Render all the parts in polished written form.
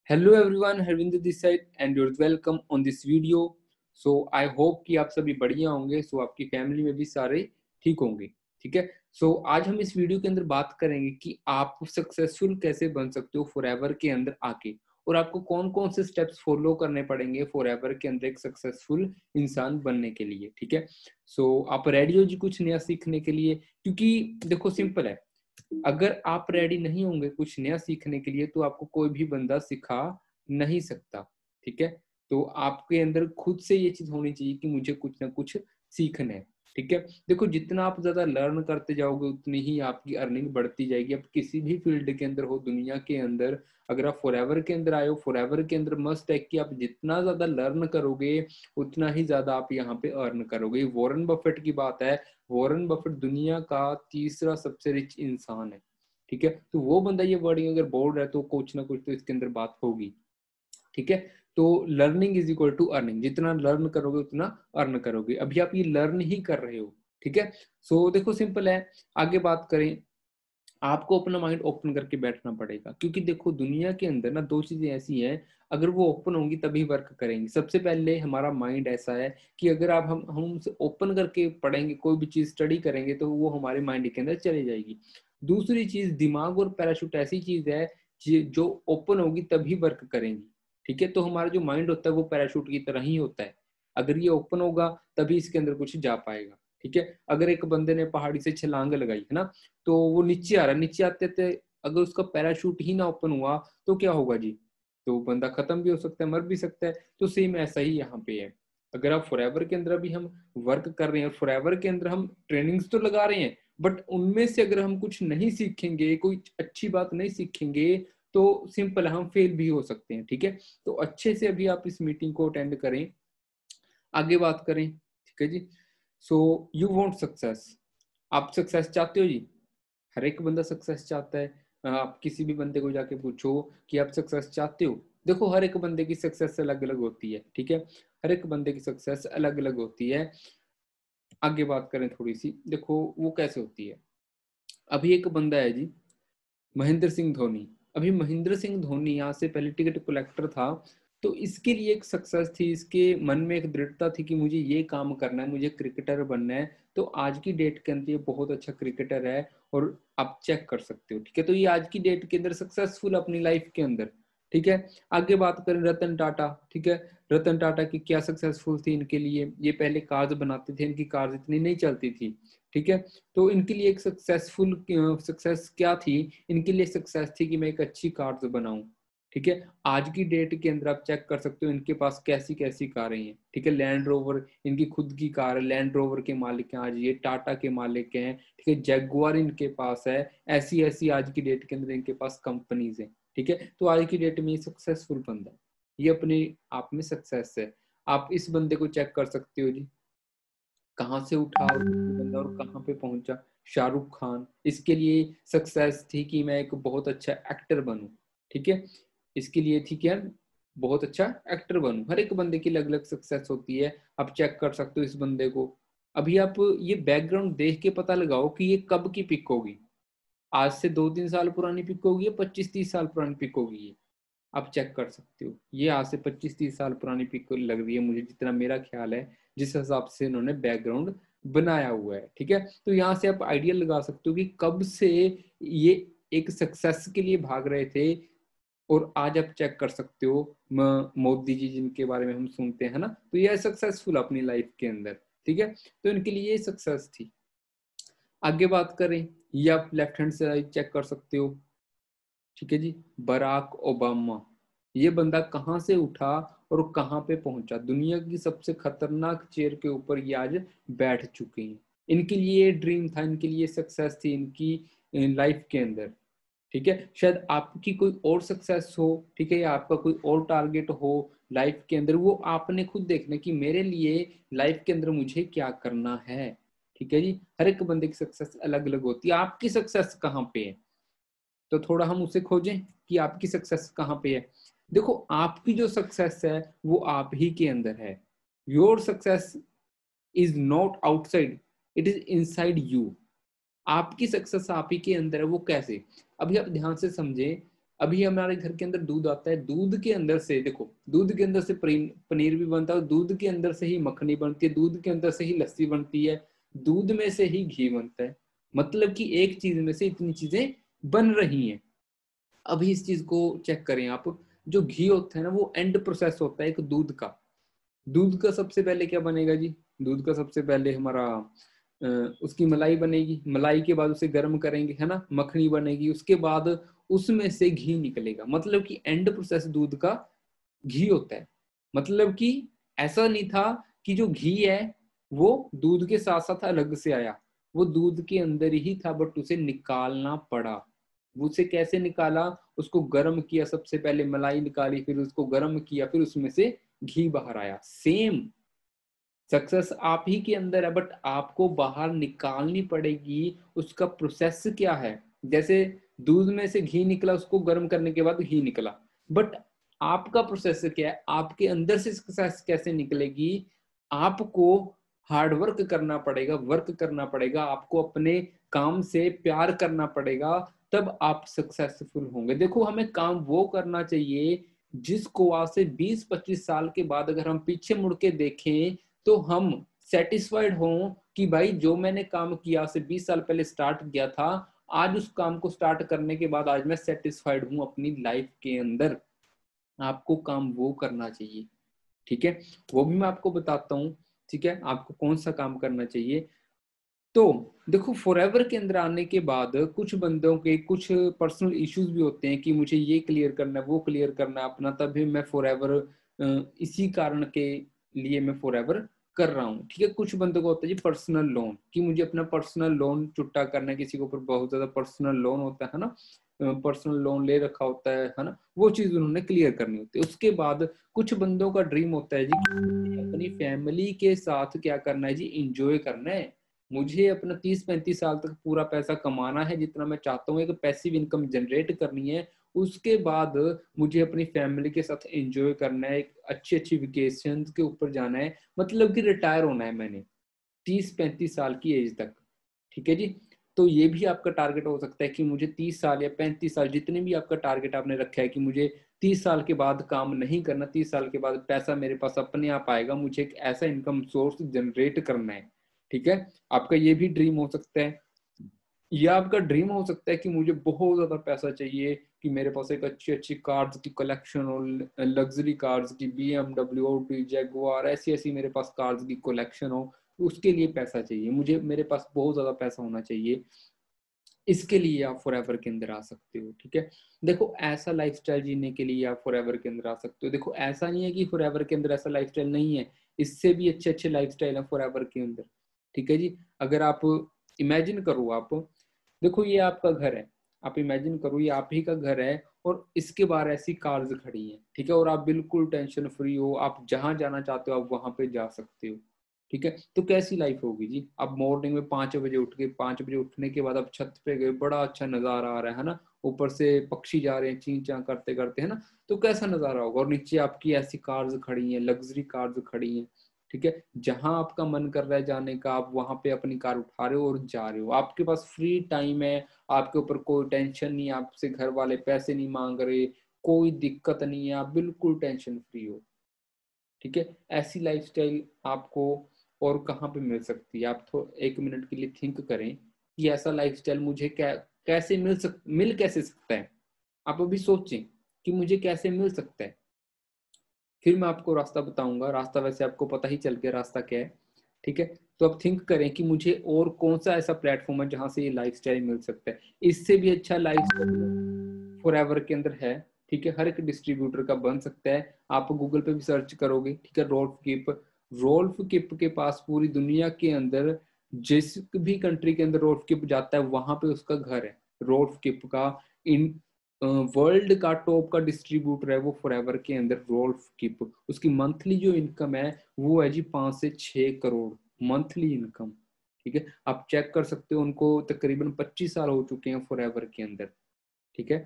Hello everyone, Harvinder this side and you're welcome on this video. So I hope कि आप सभी बढ़िया होंगे। सो आपकी फैमिली में भी सारे ठीक होंगे। ठीक है। सो आज हम इस वीडियो के अंदर बात करेंगे कि आप सक्सेसफुल कैसे बन सकते हो फॉरएवर के अंदर आके, और आपको कौन कौन से स्टेप्स फॉलो करने पड़ेंगे फॉरएवर के अंदर एक सक्सेसफुल इंसान बनने के लिए। ठीक है। सो आप रेडी हो जी कुछ नया सीखने के लिए? क्योंकि देखो सिंपल है, अगर आप रेडी नहीं होंगे कुछ नया सीखने के लिए तो आपको कोई भी बंदा सिखा नहीं सकता। ठीक है। तो आपके अंदर खुद से ये चीज होनी चाहिए कि मुझे कुछ ना कुछ सीखना है। ठीक है। देखो जितना आप ज्यादा लर्न करते जाओगे उतनी ही आपकी अर्निंग बढ़ती जाएगी। अब किसी भी फील्ड के अंदर हो दुनिया के अंदर, अगर आप फॉरएवर के अंदर आए हो, फॉरएवर के अंदर मस्ट है कि आप जितना ज्यादा लर्न करोगे उतना ही ज्यादा आप यहाँ पे अर्न करोगे। वॉरेन बफेट की बात है, वॉरेन बफेट दुनिया का तीसरा सबसे रिच इंसान है। ठीक है। तो वो बंदा ये वर्डिंग अगर बोल रहा है तो कुछ ना कुछ तो इसके अंदर बात होगी। ठीक है। तो learning is equal to earning, जितना लर्न करोगे उतना अर्न करोगे। अभी आप ये लर्न ही कर रहे हो। ठीक है। सो देखो सिंपल है। आगे बात करें, आपको अपना माइंड ओपन करके बैठना पड़ेगा, क्योंकि देखो दुनिया के अंदर ना दो चीजें ऐसी हैं, अगर वो ओपन होंगी तभी वर्क करेंगी। सबसे पहले हमारा माइंड ऐसा है कि अगर आप हम उसे ओपन करके पढ़ेंगे, कोई भी चीज स्टडी करेंगे तो वो हमारे माइंड के अंदर चली जाएगी। दूसरी चीज, दिमाग और पैराशूट ऐसी चीज है जो ओपन होगी तभी वर्क करेंगी। ठीक है। तो हमारा जो माइंड होता है वो पैराशूट की तरह ही होता है, अगर ये ओपन होगा तभी इसके अंदर कुछ जा पाएगा। ठीक है। अगर एक बंदे ने पहाड़ी से छलांग लगाई है ना, तो वो नीचे आ रहा है, नीचे आते थे अगर उसका पैराशूट ही ना ओपन हुआ तो क्या होगा जी? तो बंदा खत्म भी हो सकता है, मर भी सकता है। तो सेम ऐसा ही यहाँ पे है। अगर आप फॉरएवर के अंदर भी हम वर्क कर रहे हैं और फॉरएवर के अंदर हम ट्रेनिंग्स तो लगा रहे हैं, बट उनमें से अगर हम कुछ नहीं सीखेंगे, कोई अच्छी बात नहीं सीखेंगे, तो सिंपल हम फेल भी हो सकते हैं। ठीक है। तो अच्छे से अभी आप इस मीटिंग को अटेंड करें, आगे बात करें। ठीक है जी। सो यू वांट सक्सेस, आप सक्सेस चाहते हो जी? हर एक बंदा सक्सेस चाहता है। आप किसी भी बंदे को जाके पूछो कि आप सक्सेस चाहते हो, देखो हर एक बंदे की सक्सेस अलग अलग होती है। ठीक है। हर एक बंदे की सक्सेस अलग अलग होती है। आगे बात करें थोड़ी सी, देखो वो कैसे होती है। अभी एक बंदा है जी, महेंद्र सिंह धोनी। अभी महेंद्र सिंह धोनी यहाँ से पहले टिकट कलेक्टर था, तो इसके लिए एक सक्सेस थी, इसके मन में एक दृढ़ता थी कि मुझे ये काम करना है, मुझे क्रिकेटर बनना है। तो आज की डेट के अंदर ये बहुत अच्छा क्रिकेटर है, और आप चेक कर सकते हो। ठीक है। तो ये आज की डेट के अंदर सक्सेसफुल अपनी लाइफ के अंदर। ठीक है। आगे बात करें रतन टाटा। ठीक है। रतन टाटा की क्या सक्सेसफुल थी इनके लिए, ये पहले कार्स बनाते थे, इनकी कार्स इतनी नहीं चलती थी। ठीक है। तो इनके लिए एक सक्सेसफुल सक्सेस क्या थी? इनके लिए सक्सेस थी कि मैं एक अच्छी कार बनाऊं। ठीक है। आज की डेट के अंदर आप चेक कर सकते हो इनके पास कैसी कैसी कारें हैं। ठीक है। लैंड रोवर इनकी खुद की कार है, लैंड रोवर के मालिक हैं आज ये, टाटा के मालिक हैं। ठीक है। जैगुआर इनके पास है। ऐसी ऐसी आज की डेट के अंदर इनके पास कंपनीज हैं। ठीक है। तो आज की डेट में ये सक्सेसफुल बंदा है, ये अपने आप में सक्सेस है। आप इस बंदे को चेक कर सकते हो जी, कहाँ से उठा बंदा और कहाँ पे पहुंचा। शाहरुख खान, इसके लिए सक्सेस थी कि मैं एक बहुत अच्छा एक्टर बनूं। ठीक है। इसके लिए थी क्या? बहुत अच्छा एक्टर बनूं। हर एक बंदे की अलग अलग सक्सेस होती है, आप चेक कर सकते हो इस बंदे को। अभी आप ये बैकग्राउंड देख के पता लगाओ कि ये कब की पिक होगी। आज से 2-3 साल पुरानी पिक होगी या 25-30 साल पुरानी पिक होगी? ये आप चेक कर सकते हो। ये आज से 25-30 साल पुरानी पिक लग रही है मुझे, जितना मेरा ख्याल है, जिस हिसाब से इन्होंने बैकग्राउंड बनाया हुआ है। ठीक है। तो यहाँ से आप आइडिया लगा सकते हो कि कब से ये एक सक्सेस के लिए भाग रहे थे। और आज आप चेक कर सकते हो मोदी जी जिनके बारे में हम सुनते हैं ना, तो ये सक्सेसफुल अपनी लाइफ के अंदर। ठीक है। तो इनके लिए ये सक्सेस थी। आगे बात करें, ये आप लेफ्ट हैंड से चेक कर सकते हो। ठीक है जी। बराक ओबामा, ये बंदा कहाँ से उठा और कहाँ पे पहुंचा, दुनिया की सबसे खतरनाक चेयर के ऊपर ये आज बैठ चुके हैं। इनके लिए ड्रीम था, इनके लिए सक्सेस थी इनकी लाइफ के अंदर। ठीक है। शायद आपकी कोई और सक्सेस हो, ठीक है, या आपका कोई और टारगेट हो लाइफ के अंदर, वो आपने खुद देखना कि मेरे लिए लाइफ के अंदर मुझे क्या करना है। ठीक है जी। हर एक बंदे की सक्सेस अलग अलग होती है। आपकी सक्सेस कहाँ पे है, तो थोड़ा हम उसे खोजें कि आपकी सक्सेस कहाँ पे है। देखो आपकी जो सक्सेस है वो आप ही के अंदर है। Your success is not outside, it is inside you. आपकी सक्सेस आप ही के अंदर है। वो कैसे? अभी आप ध्यान से समझें, अभी हमारे घर के अंदर दूध आता है, दूध के अंदर से देखो, दूध के अंदर से पनीर भी बनता है, दूध के अंदर से ही मक्खनी बनती है, दूध के अंदर से ही लस्सी बनती है, दूध में से ही घी बनता है। मतलब कि एक चीज में से इतनी चीजें बन रही हैं। अभी इस चीज को चेक करें आप, जो घी होता है ना वो एंड प्रोसेस होता है एक दूध का। दूध का सबसे पहले क्या बनेगा जी? दूध का सबसे पहले हमारा उसकी मलाई बनेगी, मलाई के बाद उसे गर्म करेंगे, है ना, मक्खनी बनेगी, उसके बाद उसमें से घी निकलेगा। मतलब कि एंड प्रोसेस दूध का घी होता है। मतलब कि ऐसा नहीं था कि जो घी है वो दूध के साथ साथ अलग से आया, वो दूध के अंदर ही था, बट उसे निकालना पड़ा। उसे कैसे निकाला? उसको गर्म किया, सबसे पहले मलाई निकाली, फिर उसको गर्म किया, फिर उसमें से घी बाहर आया। सेम सक्सेस आप ही के अंदर है, बट आपको बाहर निकालनी पड़ेगी। उसका प्रोसेस क्या है? जैसे दूध में से घी निकला, उसको गर्म करने के बाद घी निकला, बट आपका प्रोसेस क्या है? आपके अंदर से सक्सेस कैसे निकलेगी? आपको हार्ड वर्क करना पड़ेगा, वर्क करना पड़ेगा, आपको अपने काम से प्यार करना पड़ेगा, तब आप सक्सेसफुल होंगे। देखो, हमें काम वो करना चाहिए जिसको आज से 20-25 साल के बाद अगर हम पीछे मुड़ के देखें तो हम सेटिस्फाइड हों कि भाई जो मैंने काम किया से 20 साल पहले स्टार्ट किया था, आज उस काम को स्टार्ट करने के बाद आज मैं सेटिस्फाइड हूं अपनी लाइफ के अंदर। आपको काम वो करना चाहिए, ठीक है? वो भी मैं आपको बताता हूँ, ठीक है, आपको कौन सा काम करना चाहिए। तो देखो, फॉरएवर के अंदर आने के बाद कुछ बंदों के कुछ पर्सनल इश्यूज भी होते हैं कि मुझे ये क्लियर करना है, वो क्लियर करना है अपना, तभी मैं फॉरएवर इसी कारण के लिए मैं फॉरएवर कर रहा हूँ, ठीक है? कुछ बंदों को होता है जी पर्सनल लोन, कि मुझे अपना पर्सनल लोन चुकता करना है, किसी के ऊपर बहुत ज्यादा पर्सनल लोन होता है ना, पर्सनल लोन ले रखा होता है ना, वो चीज उन्होंने क्लियर करनी होती है। उसके बाद कुछ बंदों का ड्रीम होता है जी अपनी फैमिली के साथ क्या करना है जी, इंजॉय करना है। मुझे अपना 30-35 साल तक पूरा पैसा कमाना है जितना मैं चाहता हूँ, एक पैसिव इनकम जनरेट करनी है। उसके बाद मुझे अपनी फैमिली के साथ एंजॉय करना है, एक अच्छी अच्छी वेकेशन के ऊपर जाना है, मतलब कि रिटायर होना है मैंने 30-35 साल की एज तक, ठीक है जी? तो ये भी आपका टारगेट हो सकता है कि मुझे 30 साल या 35 साल, जितने भी आपका टारगेट आपने रखा है कि मुझे 30 साल के बाद काम नहीं करना, 30 साल के बाद पैसा मेरे पास अपने आप आएगा, मुझे एक ऐसा इनकम सोर्स जनरेट करना है, ठीक है? आपका ये भी ड्रीम हो सकता है। या आपका ड्रीम हो सकता है कि मुझे बहुत ज्यादा पैसा चाहिए, कि मेरे पास एक अच्छी अच्छी कार्स की कलेक्शन हो, लग्जरी कार्स की, BMW, ऑडी, जैगुआर, ऐसी ऐसी मेरे पास कार्स की कलेक्शन हो, उसके लिए पैसा चाहिए मुझे, मेरे पास बहुत ज्यादा पैसा होना चाहिए। इसके लिए आप फॉरएवर के अंदर आ सकते हो, ठीक है? देखो, ऐसा लाइफस्टाइल जीने के लिए आप फॉरएवर के अंदर आ सकते हो। देखो, ऐसा नहीं है कि फॉरएवर के अंदर ऐसा लाइफस्टाइल नहीं है, इससे भी अच्छे अच्छे लाइफस्टाइल है फॉरएवर के अंदर, ठीक है जी? अगर आप इमेजिन करो, आप देखो ये आपका घर है, आप इमेजिन करो ये आप ही का घर है, और इसके बाहर ऐसी कार्स खड़ी हैं, ठीक है, और आप बिल्कुल टेंशन फ्री हो, आप जहां जाना चाहते हो आप वहां पे जा सकते हो, ठीक है? तो कैसी लाइफ होगी जी? आप मॉर्निंग में 5 बजे उठ के, 5 बजे उठने के बाद आप छत पे गए, बड़ा अच्छा नजारा आ रहा है ना, ऊपर से पक्षी जा रहे हैं चीं चां करते करते, है ना, तो कैसा नजारा होगा? और नीचे आपकी ऐसी कार्स खड़ी हैं, लग्जरी कार्स खड़ी हैं, ठीक है? जहां आपका मन कर रहा है जाने का, आप वहां पे अपनी कार उठा रहे हो और जा रहे हो, आपके पास फ्री टाइम है, आपके ऊपर कोई टेंशन नहीं, आपसे घर वाले पैसे नहीं मांग रहे, कोई दिक्कत नहीं है, आप बिल्कुल टेंशन फ्री हो, ठीक है? ऐसी लाइफस्टाइल आपको और कहाँ पे मिल सकती है? आप तो 1 मिनट के लिए थिंक करें कि ऐसा लाइफस्टाइल मुझे कैसे मिल कैसे सकता है? आप अभी सोचें कि मुझे कैसे मिल सकता है, फिर मैं आपको रास्ता बताऊंगा। रास्ता वैसे आपको पता ही चल गया रास्ता क्या है, ठीक है? तो आप थिंक करें कि मुझे और कौन सा ऐसा प्लेटफॉर्म है जहां से ये लाइफस्टाइल मिल सकता है। इससे भी अच्छा लाइफस्टाइल फॉरएवर के अंदर है, ठीक है? हर एक डिस्ट्रीब्यूटर का बन सकता है। आप गूगल पे भी सर्च करोगे, ठीक है, रोल्फ किप के पास पूरी दुनिया के अंदर जिस भी कंट्री के अंदर रोल्फ किप जाता है वहां पे उसका घर है। रोल्फ किप का इन वर्ल्ड का टॉप का डिस्ट्रीब्यूटर है वो फॉरएवर के अंदर, रोल्फ किप। उसकी मंथली जो इनकम है वो है जी 5 से 6 करोड़ मंथली इनकम, ठीक है? आप चेक कर सकते हो, उनको तकरीबन 25 साल हो चुके हैं फॉरएवर के अंदर, ठीक है?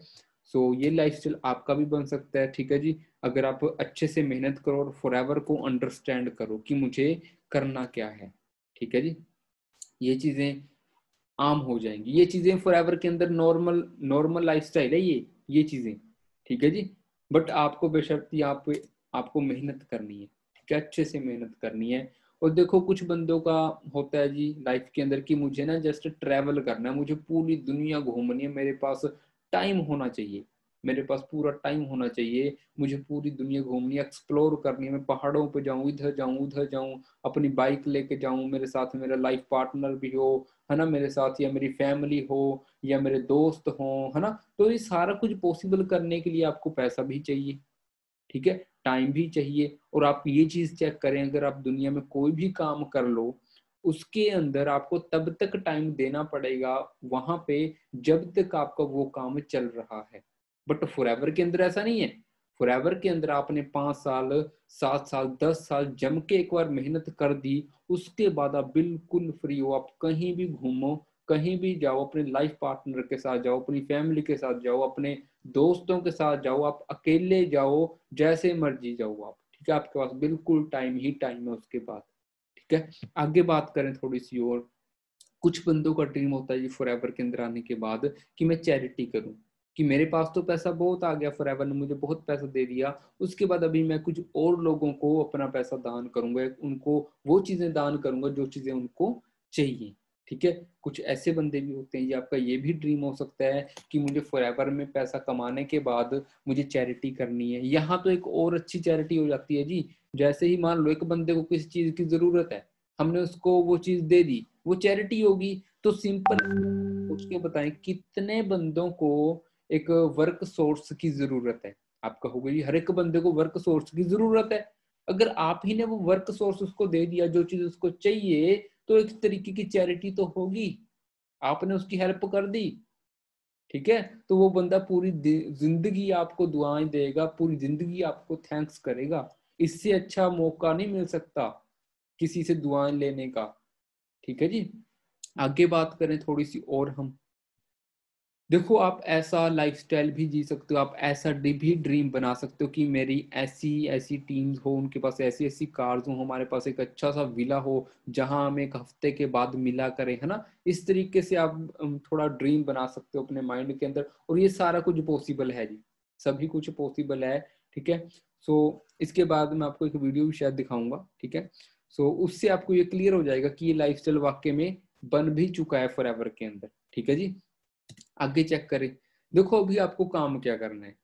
सो ये लाइफस्टाइल आपका भी बन सकता है, ठीक है जी? अगर आप अच्छे से मेहनत करो और फॉरएवर को अंडरस्टैंड करो कि मुझे करना क्या है, ठीक है जी? ये चीजें आम हो जाएंगी, ये चीजें फॉरएवर के अंदर नॉर्मल नॉर्मल लाइफस्टाइल है ये, ये चीजें, ठीक है जी। बट आपको बेशर्ती आपको मेहनत करनी है, ठीक है, अच्छे से मेहनत करनी है। और देखो कुछ बंदों का होता है जी लाइफ के अंदर कि मुझे ना जस्ट ट्रैवल करना है, मुझे पूरी दुनिया घूमनी है, मेरे पास टाइम होना चाहिए, मेरे पास पूरा टाइम होना चाहिए, मुझे पूरी दुनिया घूमनी है, एक्सप्लोर करनी है, मैं पहाड़ों पे जाऊं, इधर जाऊं उधर जाऊं, अपनी बाइक लेके जाऊं, मेरे साथ मेरा लाइफ पार्टनर भी हो, है ना, मेरे साथ या मेरी फैमिली हो या मेरे दोस्त हो, है ना। तो ये सारा कुछ पॉसिबल करने के लिए आपको पैसा भी चाहिए, ठीक है, टाइम भी चाहिए। और आप ये चीज चेक करें, अगर आप दुनिया में कोई भी काम कर लो उसके अंदर आपको तब तक टाइम देना पड़ेगा वहां पे जब तक आपका वो काम चल रहा है। बट फॉरएवर के अंदर ऐसा नहीं है। फॉरएवर के अंदर आपने 5 साल 7 साल 10 साल जम के एक बार मेहनत कर दी, उसके बाद आप बिल्कुल फ्री हो, आप कहीं भी घूमो, कहीं भी जाओ, अपने लाइफ पार्टनर के साथ जाओ, अपनी फैमिली के साथ जाओ, अपने दोस्तों के साथ जाओ, आप अकेले जाओ, जैसे मर्जी जाओ आप, ठीक है, आपके पास बिल्कुल टाइम ही टाइम है उसके बाद, ठीक है। आगे बात करें थोड़ी सी और, कुछ बंदों का ड्रीम होता है जी फॉरएवर के अंदर आने के बाद कि मैं चैरिटी करूं, कि मेरे पास तो पैसा बहुत आ गया, फॉरएवर ने मुझे बहुत पैसा दे दिया, उसके बाद अभी मैं कुछ और लोगों को अपना पैसा दान करूंगा, उनको वो चीजें दान करूंगा जो चीजें उनको चाहिए, ठीक है। कुछ ऐसे बंदे भी होते हैं, ये आपका ये भी ड्रीम हो सकता है कि मुझे फॉरएवर में पैसा कमाने के बाद मुझे चैरिटी करनी है। यहाँ तो एक और अच्छी चैरिटी हो जाती है जी, जैसे ही मान लो एक बंदे को किसी चीज की जरूरत है, हमने उसको वो चीज दे दी, वो चैरिटी होगी। तो सिंपल सोच के बताएं कितने बंदों को एक वर्क सोर्स की जरूरत है। आपका होगा जी हर एक बंदे को वर्क सोर्स की जरूरत है। अगर आप ही ने वो वर्क सोर्स उसको दे दिया जो चीज उसको चाहिए, तो एक तरीके की चैरिटी तो होगी, आपने उसकी हेल्प कर दी, ठीक है। तो वो बंदा पूरी जिंदगी आपको दुआएं देगा, पूरी जिंदगी आपको थैंक्स करेगा। इससे अच्छा मौका नहीं मिल सकता किसी से दुआएं लेने का, ठीक है जी। आगे बात करें थोड़ी सी और हम, देखो आप ऐसा लाइफस्टाइल भी जी सकते हो, आप ऐसा भी ड्रीम बना सकते हो कि मेरी ऐसी ऐसी टीम्स हो, उनके पास ऐसी ऐसी कार्स हो, हमारे पास एक अच्छा सा विला हो जहां हम एक हफ्ते के बाद मिला करें, है ना। इस तरीके से आप थोड़ा ड्रीम बना सकते हो अपने माइंड के अंदर, और ये सारा कुछ पॉसिबल है जी, सभी कुछ पॉसिबल है, ठीक है। सो इसके बाद मैं आपको एक वीडियो भी शायद दिखाऊंगा, ठीक है। सो उससे आपको ये क्लियर हो जाएगा कि ये लाइफस्टाइल वाकई में बन भी चुका है फॉरएवर के अंदर, ठीक है जी। आगे चेक करें, देखो अभी आपको काम क्या करना है,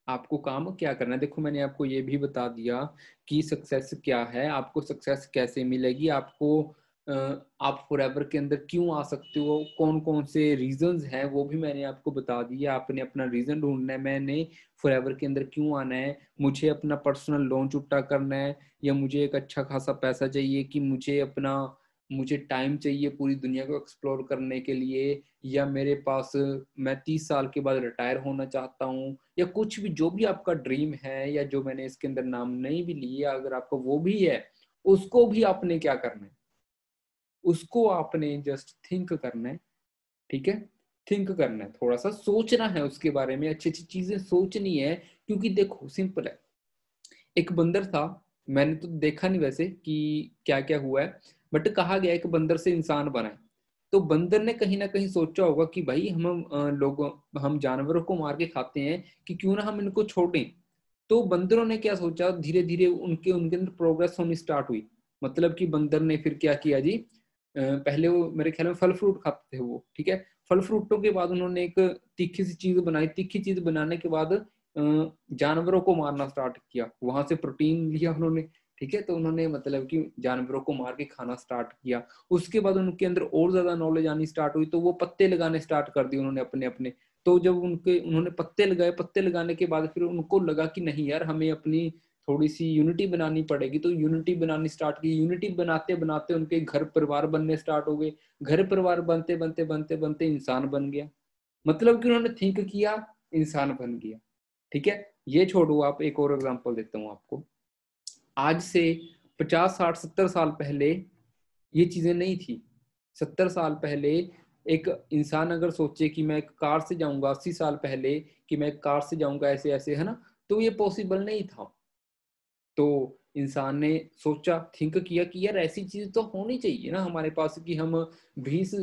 आपको काम क्या करना है। देखो मैंने आपको ये भी बता दिया कि सक्सेस क्या है, आपको सक्सेस कैसे मिलेगी, आपको आप फॉरएवर के अंदर क्यों आ सकते हो, कौन कौन से रीजंस हैं वो भी मैंने आपको बता दिया। आपने अपना रीजन ढूंढना है, मैंने फॉरएवर के अंदर क्यों आना है, मुझे अपना पर्सनल लोन चुकता करना है, या मुझे एक अच्छा खासा पैसा चाहिए, कि मुझे टाइम चाहिए पूरी दुनिया को एक्सप्लोर करने के लिए, या मेरे पास मैं 30 साल के बाद रिटायर होना चाहता हूँ, या कुछ भी जो भी आपका ड्रीम है, या जो मैंने इसके अंदर नाम नहीं भी लिए, अगर आपका वो भी है, उसको भी आपने क्या करना है, उसको आपने जस्ट थिंक करना है, ठीक है। थिंक करना है, थोड़ा सा सोचना है उसके बारे में, अच्छी अच्छी चीजें सोचनी है। क्योंकि देखो सिंपल है, एक बंदर था, मैंने तो देखा नहीं वैसे कि क्या क्या हुआ है, बट कहा गया एक बंदर से इंसान बना है। तो बंदर ने कहीं ना कहीं सोचा होगा कि भाई हम जानवरों को मार के खाते हैं, कि क्यों ना हम इनको छोड़ें। तो बंदरों ने क्या सोचा, धीरे धीरे उनके उनके अंदर प्रोग्रेस होनी स्टार्ट हुई। मतलब कि बंदर ने फिर क्या किया जी, पहले वो मेरे ख्याल में फल फ्रूट खाते थे वो, ठीक है। फल फ्रूटों के बाद उन्होंने एक तीखी सी चीज बनाई, तीखी चीज बनाने के बाद जानवरों को मारना स्टार्ट किया, वहां से प्रोटीन लिया उन्होंने, ठीक है। तो उन्होंने मतलब कि जानवरों को मार के खाना स्टार्ट किया। उसके बाद उनके अंदर और ज्यादा नॉलेज आनी स्टार्ट हुई, तो वो पत्ते लगाने स्टार्ट कर दिए उन्होंने अपने अपने। तो जब उन्होंने पत्ते लगाए, पत्ते लगाने के बाद फिर उनको लगा कि नहीं यार, हमें अपनी थोड़ी सी यूनिटी बनानी पड़ेगी, तो यूनिटी बनानी स्टार्ट की। यूनिटी बनाते बनाते उनके घर परिवार बनने स्टार्ट हो गए, घर परिवार बनते बनते बनते बनते इंसान बन गया। मतलब कि उन्होंने थिंक किया, इंसान बन गया, ठीक है। ये छोड़ो, आप एक और एग्जांपल देता हूँ आपको। आज से 50 60 70 साल पहले ये चीजें नहीं थी। 70 साल पहले एक इंसान अगर सोचे कि मैं एक कार से जाऊंगा, 80 साल पहले कि मैं एक कार से जाऊंगा ऐसे ऐसे, है ना, तो ये पॉसिबल नहीं था। तो इंसान ने सोचा, थिंक किया कि यार ऐसी चीज तो होनी चाहिए ना हमारे पास, कि हम 20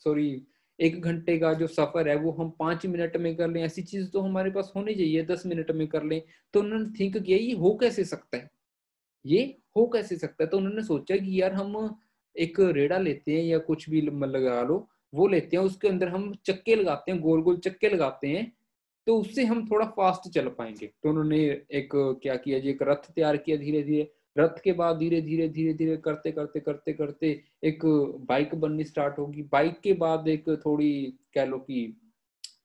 सॉरी 1 घंटे का जो सफर है वो हम 5 मिनट में कर लें, ऐसी चीज तो हमारे पास होनी चाहिए 10 मिनट में कर लें। तो उन्होंने थिंक किया ये हो कैसे सकता है, ये हो कैसे सकता है। तो उन्होंने सोचा कि यार हम एक रेड़ा लेते हैं या कुछ भी लगा लो, वो लेते हैं, उसके अंदर हम चक्के लगाते हैं, गोल गोल चक्के लगाते हैं, तो उससे हम थोड़ा फास्ट चल पाएंगे। तो उन्होंने एक क्या किया जी, एक रथ तैयार किया धीरे धीरे। रथ के बाद धीरे धीरे धीरे धीरे करते करते करते करते एक बाइक बननी स्टार्ट होगी। बाइक के बाद एक थोड़ी कह लो कि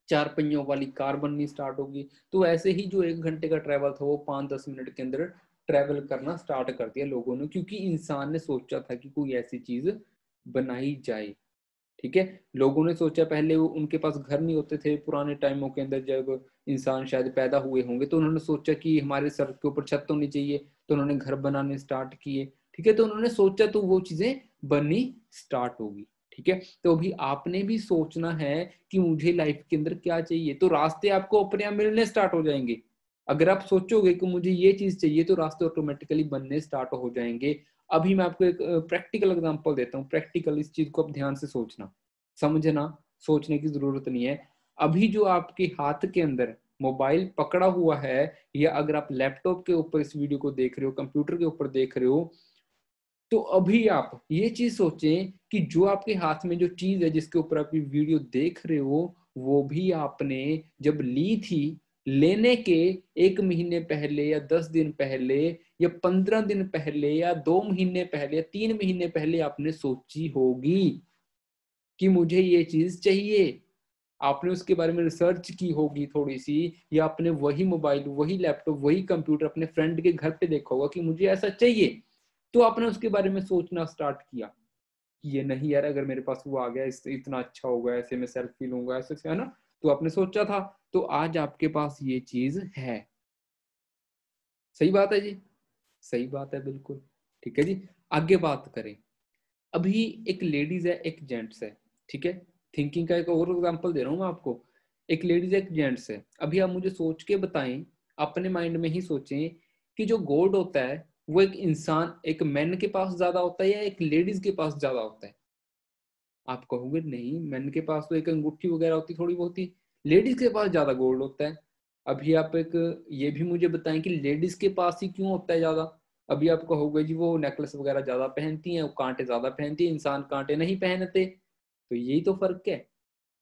4 पहियों वाली कार बननी स्टार्ट होगी। तो ऐसे ही जो 1 घंटे का ट्रैवल था वो 5-10 मिनट के अंदर ट्रैवल करना स्टार्ट कर दिया लोगों ने, क्योंकि इंसान ने सोचा था कि कोई ऐसी चीज बनाई जाए। ठीक है, लोगों ने सोचा, पहले वो उनके पास घर नहीं होते थे पुराने टाइमों के अंदर, जब इंसान शायद पैदा हुए होंगे, तो उन्होंने सोचा कि हमारे सर के ऊपर छत होनी चाहिए, तो उन्होंने घर बनाने स्टार्ट किए। ठीक है, तो उन्होंने सोचा तो वो चीजें बननी स्टार्ट होगी। ठीक है, तो अभी आपने भी सोचना है कि मुझे लाइफ के अंदर क्या चाहिए, तो रास्ते आपको अपने आप मिलने स्टार्ट हो जाएंगे। अगर आप सोचोगे कि मुझे ये चीज चाहिए तो रास्ते ऑटोमेटिकली बनने स्टार्ट हो जाएंगे। अभी मैं आपको एक प्रैक्टिकल एग्जांपल देता हूँ। प्रैक्टिकल, इस चीज को आप ध्यान से सोचना, समझना, सोचने की जरूरत नहीं है। अभी जो आपके हाथ के अंदर मोबाइल पकड़ा हुआ है, या अगर आप लैपटॉप के ऊपर इस वीडियो को देख रहे हो, कंप्यूटर के ऊपर देख रहे हो, तो अभी आप ये चीज सोचें कि जो आपके हाथ में जो चीज है जिसके ऊपर आप ये वीडियो देख रहे हो, वो भी आपने जब ली थी, लेने के 1 महीने पहले या 10 दिन पहले या 15 दिन पहले या 2 महीने पहले या 3 महीने पहले आपने सोची होगी कि मुझे ये चीज चाहिए। आपने उसके बारे में रिसर्च की होगी थोड़ी सी, या आपने वही मोबाइल, वही लैपटॉप, वही कंप्यूटर अपने फ्रेंड के घर पे देखा होगा कि मुझे ऐसा चाहिए। तो आपने उसके बारे में सोचना स्टार्ट किया कि ये नहीं यार, अगर मेरे पास वो आ गया इससे इतना अच्छा होगा, ऐसे मैं सेल्फ फील होऊंगा, ऐसे है ना। तो आपने सोचा था, तो आज आपके पास ये चीज है। सही बात है जी, सही बात है, बिल्कुल। ठीक है जी, आगे बात करें। अभी एक लेडीज है, एक जेंट्स है। ठीक है, थिंकिंग का एक और एग्जांपल दे रहा हूं मैं आपको। एक लेडीज है, एक जेंट्स है। अभी आप मुझे सोच के बताएं, अपने माइंड में ही सोचें कि जो गोल्ड होता है वो एक इंसान, एक मैन के पास ज्यादा होता है या एक लेडीज के पास ज्यादा होता है। आप कहोगे नहीं, मैन के पास तो एक अंगूठी वगैरह होती, थोड़ी बहुत ही, लेडीज के पास ज्यादा गोल्ड होता है। अभी आप एक ये भी मुझे बताएं कि लेडीज के पास ही क्यों होता है ज्यादा। अभी आप कहोगे जी वो नेकलेस वगैरह ज्यादा पहनती हैं, वो कांटे ज्यादा पहनती है, इंसान कांटे नहीं पहनते। तो यही तो फर्क है।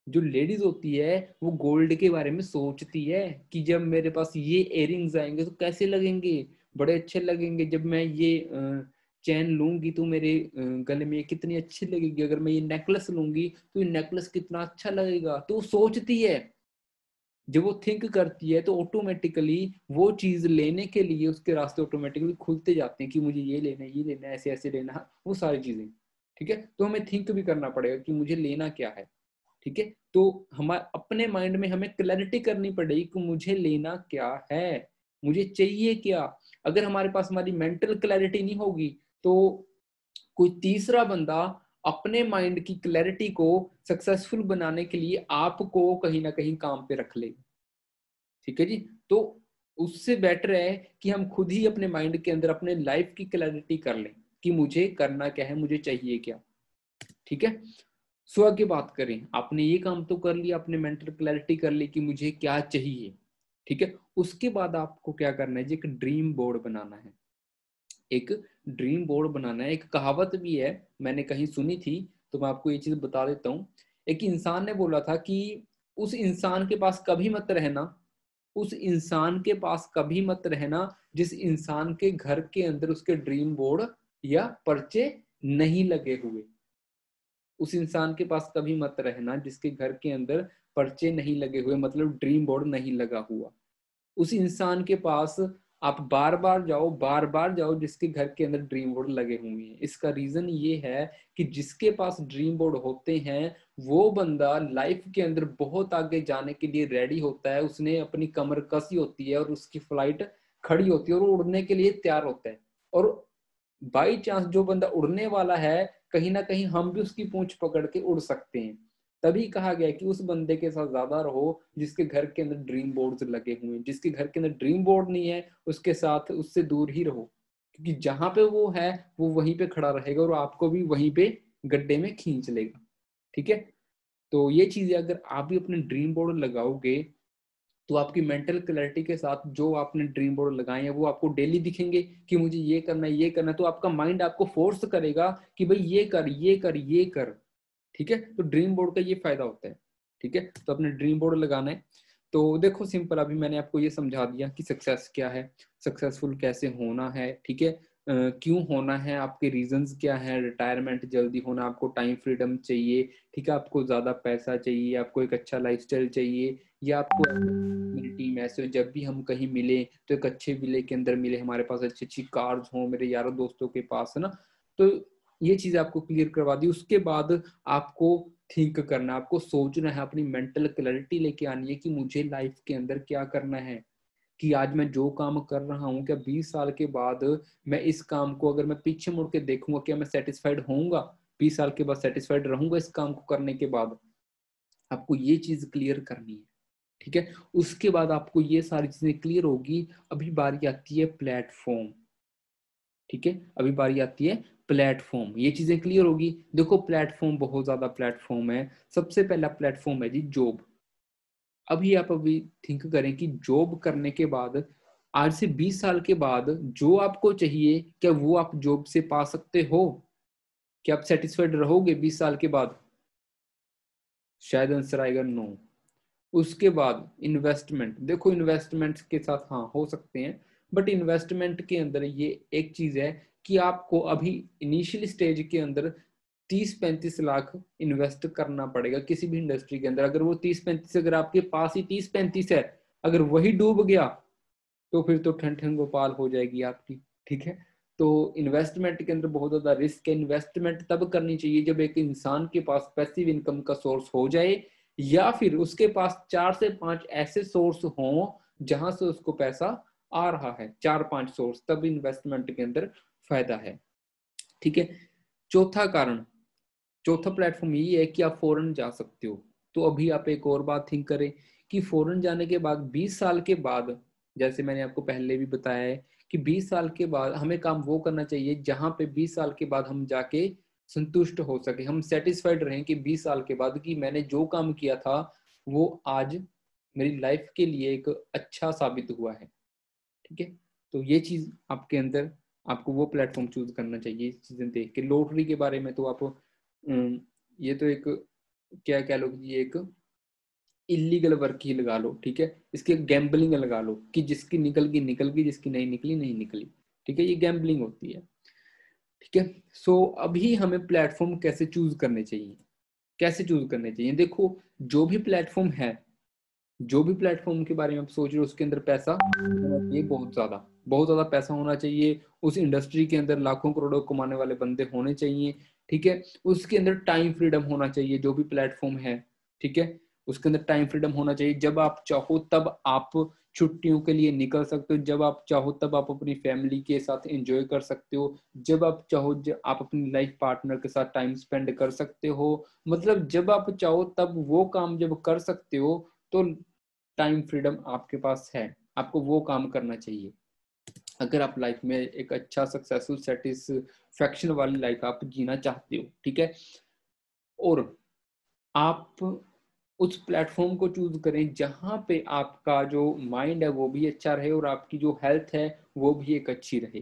जो लेडीज होती है वो गोल्ड के बारे में सोचती है कि जब मेरे पास ये इयररिंग्स आएंगे तो कैसे लगेंगे, बड़े अच्छे लगेंगे। जब मैं ये चैन लूंगी तो मेरे गले में ये कितनी अच्छी लगेगी। अगर मैं ये नेकलेस लूंगी तो ये नेकलेस कितना अच्छा लगेगा। तो वो सोचती है। जब वो थिंक करती है तो ऑटोमेटिकली वो चीज लेने के लिए उसके रास्ते ऑटोमेटिकली खुलते जाते हैं कि मुझे ये लेना है, ये लेना है, ऐसे ऐसे लेना है, वो सारी चीजें। ठीक है, तो हमें थिंक भी करना पड़ेगा कि मुझे लेना क्या है। ठीक है, तो हमारे अपने माइंड में हमें क्लैरिटी करनी पड़ेगी कि मुझे लेना क्या है, मुझे चाहिए क्या। अगर हमारे पास हमारी मेंटल क्लैरिटी नहीं होगी तो कोई तीसरा बंदा अपने माइंड की क्लैरिटी को सक्सेसफुल बनाने के लिए आपको कहीं ना कहीं काम पे रख लेगा। ठीक है जी, तो उससे बेटर है कि हम खुद ही अपने माइंड के अंदर अपने लाइफ की क्लैरिटी कर लें कि मुझे करना क्या है, मुझे चाहिए क्या। ठीक है, सो आगे बात करें। आपने ये काम तो कर लिया, आपने मेंटल क्लैरिटी कर ली कि मुझे क्या चाहिए। ठीक है, उसके बाद आपको क्या करना है जी, एक ड्रीम बोर्ड बनाना है। एक ड्रीम बोर्ड बनाना है। एक कहावत भी है, मैंने कहीं सुनी थी, तो मैं आपको ये चीज बता देता हूँ। एक इंसान ने बोला था कि उस इंसान के पास कभी मत रहना, उस इंसान के पास कभी मत रहना जिस इंसान के घर के अंदर उसके ड्रीम बोर्ड या पर्चे नहीं लगे हुए। उस इंसान के पास कभी मत रहना जिसके घर के अंदर पर्चे नहीं लगे हुए, मतलब ड्रीम बोर्ड नहीं लगा हुआ। उस इंसान के पास आप बार बार जाओ जिसके घर के अंदर ड्रीम बोर्ड लगे हुए हैं। इसका रीजन ये है कि जिसके पास ड्रीम बोर्ड होते हैं वो बंदा लाइफ के अंदर बहुत आगे जाने के लिए रेडी होता है। उसने अपनी कमर कसी होती है और उसकी फ्लाइट खड़ी होती है और वो उड़ने के लिए तैयार होता है। और बाई चांस जो बंदा उड़ने वाला है, कहीं ना कहीं हम भी उसकी पूंछ पकड़ के उड़ सकते हैं। तभी कहा गया कि उस बंदे के साथ ज्यादा रहो जिसके घर के अंदर ड्रीम बोर्ड्स लगे हुए हैं। जिसके घर के अंदर ड्रीम बोर्ड नहीं है उसके साथ, उससे दूर ही रहो, क्योंकि जहां पे वो है वो वहीं पे खड़ा रहेगा और आपको भी वहीं पे गड्ढे में खींच लेगा। ठीक है, तो ये चीजें अगर आप भी अपने ड्रीम बोर्ड लगाओगे तो आपकी मेंटल क्लैरिटी के साथ जो आपने ड्रीम बोर्ड लगाए हैं वो आपको डेली दिखेंगे कि मुझे ये करना है, ये करना है। तो आपका माइंड आपको फोर्स करेगा कि भाई ये कर, ये कर, ये कर। ठीक है, तो ड्रीम बोर्ड का ये फायदा होता है। ठीक है, तो अपने ड्रीम बोर्ड लगाना है। तो देखो सिंपल, अभी मैंने आपको ये समझा दिया कि सक्सेस क्या है, सक्सेसफुल कैसे होना है। ठीक है, क्यों होना है, आपके रीजंस क्या है, रिटायरमेंट जल्दी होना, आपको टाइम फ्रीडम चाहिए, ठीक है, आपको ज्यादा पैसा चाहिए, आपको एक अच्छा लाइफस्टाइल चाहिए, या आपको मेरी टीम ऐसे हो जब भी हम कहीं मिले तो एक अच्छे विले के अंदर मिले, हमारे पास अच्छी अच्छी कार्स हो, मेरे यारों दोस्तों के पास, है ना। तो ये चीज आपको क्लियर करवा दी। उसके बाद आपको थिंक करना, आपको सोचना है, अपनी मेंटल क्लैरिटी लेके आनी है कि मुझे लाइफ के अंदर क्या करना है, कि आज मैं जो काम कर रहा हूँ क्या 20 साल के बाद मैं इस काम को अगर मैं पीछे मुड़ के देखूंगा क्या मैं सेटिस्फाइड होऊंगा, 20 साल के बाद सेटिस्फाइड रहूंगा इस काम को करने के बाद। आपको ये चीज क्लियर करनी है। ठीक है, उसके बाद आपको ये सारी चीजें क्लियर होगी। अभी बारी आती है प्लेटफॉर्म। ठीक है, अभी बारी आती है प्लेटफॉर्म, ये चीजें क्लियर होगी। देखो प्लेटफॉर्म, बहुत ज्यादा प्लेटफॉर्म है। सबसे पहला प्लेटफॉर्म है जी जॉब। अभी थिंक करें कि जॉब करने के बाद आज से 20 साल के बाद जो आपको चाहिए क्या वो आप जॉब से पा सकते हो? क्या आप सेटिस्फाइड रहोगे 20 साल के बाद? शायद आंसर आएगा नो। उसके बाद इन्वेस्टमेंट, देखो इन्वेस्टमेंट के साथ हाँ हो सकते हैं, बट इन्वेस्टमेंट के अंदर ये एक चीज है कि आपको अभी इनिशियल स्टेज के अंदर 30-35 लाख इन्वेस्ट करना पड़ेगा किसी भी इंडस्ट्री के अंदर। अगर वो 30-35, अगर आपके पास ही 30-35 है, अगर वही डूब गया तो फिर तो ठन ठन गोपाल हो जाएगी आपकी। ठीक है, तो इन्वेस्टमेंट के अंदर बहुत ज्यादा रिस्क है। इन्वेस्टमेंट तब करनी चाहिए जब एक इंसान के पास पैसिव इनकम का सोर्स हो जाए, या फिर उसके पास 4 से 5 ऐसे सोर्स हों जहां से उसको पैसा आ रहा है, 4-5 सोर्स, तब इन्वेस्टमेंट के अंदर फायदा है। ठीक है, चौथा कारण, चौथा प्लेटफॉर्म ये है कि आप फॉरेन जा सकते हो। तो अभी आप एक और बात थिंक करें कि फॉरेन जाने के बाद 20 साल के बाद, जैसे मैंने आपको पहले भी बताया है कि 20 साल के बाद हमें काम वो करना चाहिए जहां पे 20 साल के बाद हम जाके संतुष्ट हो सके, हम सेटिस्फाइड रहें कि 20 साल के बाद कि मैंने जो काम किया था वो आज मेरी लाइफ के लिए एक अच्छा साबित हुआ है। ठीक है, तो ये चीज आपके अंदर, आपको वो प्लेटफॉर्म चूज करना चाहिए। चीजें देख के, लॉटरी के बारे में तो आप ये तो एक क्या कह लो कि ये एक इलीगल वर्क ही लगा लो। ठीक है, इसके गैम्बलिंग लगा लो कि जिसकी निकल गई, जिसकी नहीं निकली नहीं निकली। ठीक है, ये गैम्बलिंग होती है। ठीक है, सो अभी हमें प्लेटफॉर्म कैसे चूज करने चाहिए, कैसे चूज करने चाहिए। देखो जो भी प्लेटफॉर्म है, जो भी प्लेटफॉर्म के बारे में आप सोच रहे हो उसके अंदर पैसा होना चाहिए, बहुत ज्यादा पैसा होना चाहिए। उस इंडस्ट्री के अंदर लाखों करोड़ों कमाने वाले बंदे होने चाहिए। ठीक है, उसके अंदर टाइम फ्रीडम होना चाहिए जो भी प्लेटफॉर्म है। ठीक है, उसके अंदर टाइम फ्रीडम होना चाहिए, जब आप चाहो तब आप छुट्टियों के लिए निकल सकते हो, जब आप चाहो तब आप अपनी फैमिली के साथ एंजॉय कर सकते हो, जब आप चाहो आप अपनी लाइफ पार्टनर के साथ टाइम स्पेंड कर सकते हो। मतलब जब आप चाहो तब वो काम जब कर सकते हो, तो टाइम फ्रीडम आपके पास है, आपको वो काम करना चाहिए अगर आप लाइफ में एक अच्छा सक्सेसफुल सेटिस्फैक्शन वाली लाइफ आप जीना चाहते हो। ठीक है, और आप उस प्लेटफॉर्म को चूज करें जहां पे आपका जो माइंड है वो भी अच्छा रहे और आपकी जो हेल्थ है वो भी एक अच्छी रहे।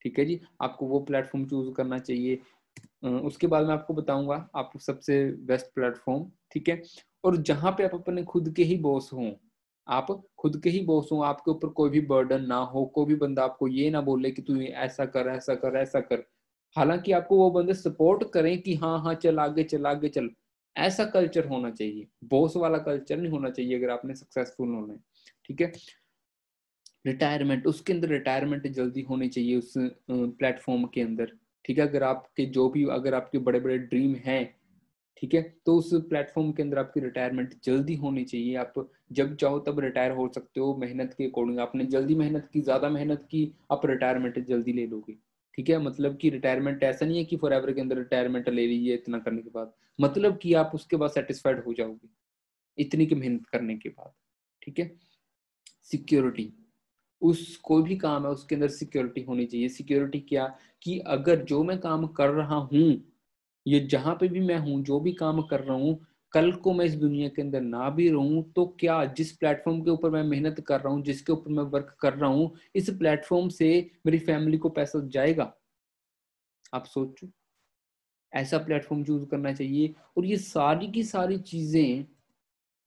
ठीक है जी, आपको वो प्लेटफॉर्म चूज करना चाहिए। उसके बाद मैं आपको बताऊंगा आप सबसे बेस्ट प्लेटफॉर्म। ठीक है, और जहां पे आप अपने खुद के ही बॉस हों, आप खुद के ही बॉस हों, आपके ऊपर कोई भी बर्डन ना हो, कोई भी बंदा आपको ये ना बोले कि तू ऐसा कर, ऐसा कर, ऐसा कर। हालांकि आपको वो बंदे सपोर्ट करें कि हाँ हाँ चल आगे चल, आगे चल। ऐसा कल्चर होना चाहिए, बॉस वाला कल्चर नहीं होना चाहिए अगर आपने सक्सेसफुल होना है। ठीक है, रिटायरमेंट, उसके अंदर रिटायरमेंट जल्दी होनी चाहिए उस प्लेटफॉर्म के अंदर। ठीक है, अगर आपके जो भी, अगर आपके बड़े बड़े ड्रीम हैं, ठीक है, तो उस प्लेटफॉर्म के अंदर आपकी रिटायरमेंट जल्दी होनी चाहिए। आप जब चाहो तब रिटायर हो सकते हो, मेहनत के अकॉर्डिंग। आपने जल्दी मेहनत की, ज्यादा मेहनत की, आप रिटायरमेंट जल्दी ले लोगे। ठीक है, मतलब कि रिटायरमेंट ऐसा नहीं है कि फॉर एवर के अंदर रिटायरमेंट ले लीजिए इतना करने के बाद, मतलब कि आप उसके बाद सेटिस्फाइड हो जाओगे इतनी की मेहनत करने के बाद। ठीक है, सिक्योरिटी, उस कोई भी काम है उसके अंदर सिक्योरिटी होनी चाहिए। सिक्योरिटी क्या, कि अगर जो मैं काम कर रहा हूँ, ये जहां पे भी मैं हूँ, जो भी काम कर रहा हूँ, कल को मैं इस दुनिया के अंदर ना भी रहूं तो क्या जिस प्लेटफॉर्म के ऊपर मैं मेहनत कर रहा हूं, जिसके ऊपर मैं वर्क कर रहा हूं, इस प्लेटफॉर्म से मेरी फैमिली को पैसा जाएगा? आप सोचो, ऐसा प्लेटफॉर्म चूज करना चाहिए। और ये सारी की सारी चीजें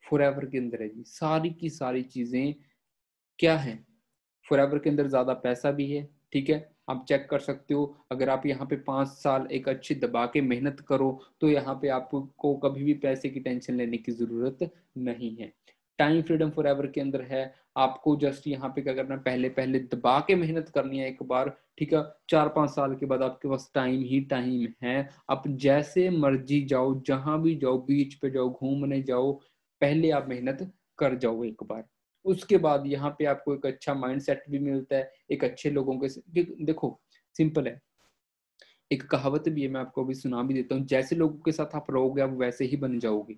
फॉरएवर के अंदर है जी, सारी की सारी चीजें क्या है, फॉरएवर के अंदर ज्यादा पैसा भी है। ठीक है, आप चेक कर सकते हो, अगर आप यहाँ पे 5 साल एक अच्छी दबा के मेहनत करो तो यहाँ पे आपको कभी भी पैसे की टेंशन लेने की जरूरत नहीं है। टाइम फ्रीडम फॉरएवर के अंदर है। आपको जस्ट यहाँ पे क्या करना है, पहले पहले दबा के मेहनत करनी है एक बार। ठीक है, 4-5 साल के बाद आपके पास टाइम ही टाइम है। आप जैसे मर्जी जाओ, जहां भी जाओ, बीच पे जाओ, घूमने जाओ, पहले आप मेहनत कर जाओ एक बार। उसके बाद यहाँ पे आपको एक अच्छा माइंड सेट भी मिलता है, एक अच्छे लोगों के। देखो, सिंपल है, एक कहावत भी है, मैं आपको अभी सुना भी देता हूँ। जैसे लोगों के साथ आप रहोगे आप वैसे ही बन जाओगे।